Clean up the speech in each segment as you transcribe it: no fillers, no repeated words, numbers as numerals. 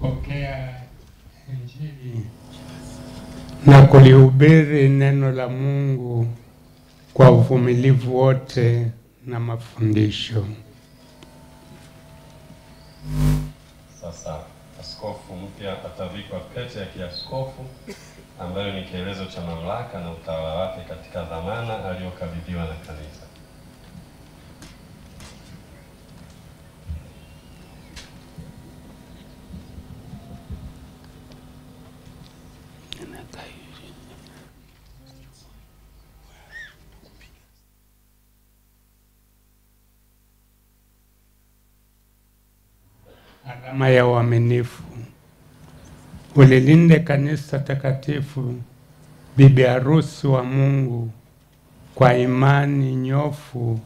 Pokea Injili na kulihubiri neno la Mungu kwa uvumilivu wote na mafundisho. Sasa askofu mpya atavikwa pete ya kiaskofu ambayo ni kielezo cha mamlaka na utawala wake katika dhamana aliyokabidhiwa na kanisa. Alama ya uaminifu. Ulilinde kanisa takatifu, bibi harusi wa Mungu, kwa imani nyofu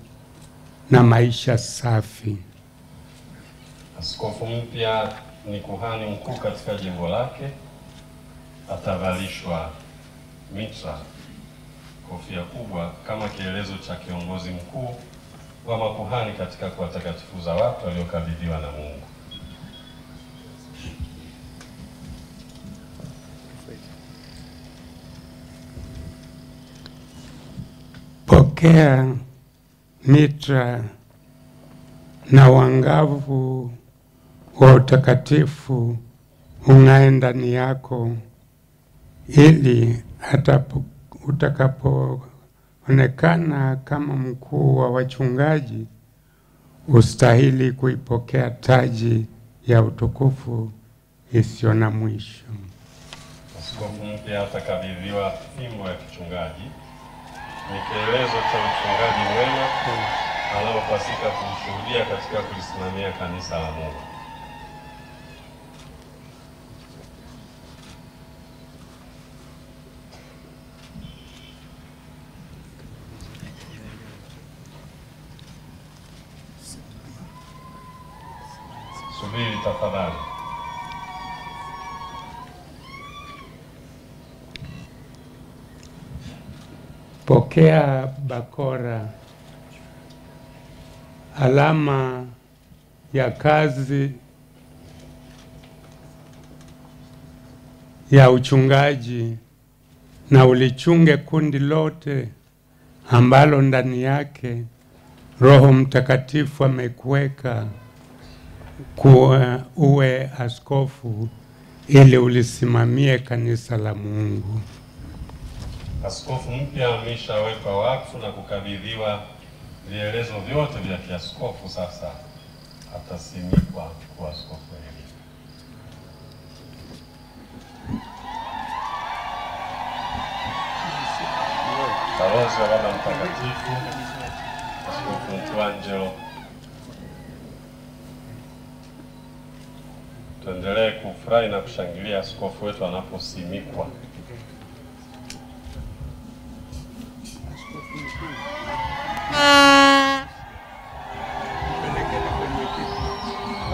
na maisha safi. Askofu mpya ni kuhani mkuu katika jimbo lake. Atavalishwa mitra, kofia kubwa, kama kielezo cha kiongozi mkuu wa makuhani katika kuwatakatifuza watu waliokabidhiwa na Mungu. Pokea mitra na wangavu wa utakatifu ung'ae ndani yako, ili hata utakapoonekana kama mkuu wa wachungaji ustahili kuipokea taji ya utukufu isiyo na mwisho. Askofu mpya atakabidhiwa fimbo ya kichungaji, ni kielezo cha uchungaji mwema anaopasika kumshuhudia katika kulisimamia kanisa la Mungu. Subiri tafadhali. Pokea bakora, alama ya kazi ya uchungaji, na ulichunge kundi lote ambalo ndani yake Roho Mtakatifu amekuweka kuwa uwe askofu, ili ulisimamie kanisa la Mungu. Askofu mpya ameshawekwa wakfu na kukabidhiwa vielezo vyote vya kiaskofu. Sasa atasimikwa kuwa askofu elimu. Balozi wa Baba Mtakatifu Askofu Mtuangelo, tuendelee kufurahi na kushangilia askofu wetu anaposimikwa.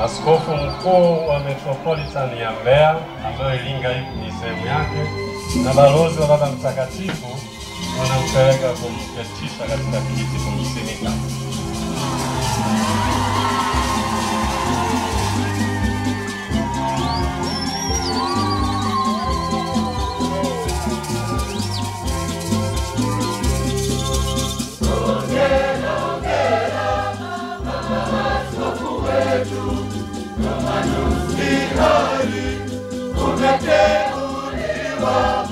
Askofu mkuu wa Metropolitan ya Mbeya, ambayo Iringa ni sehemu yake, na balozi wa Baba Mtakatifu wanampeleka kumketisha katika kiti kumsimika. Umeteuliwa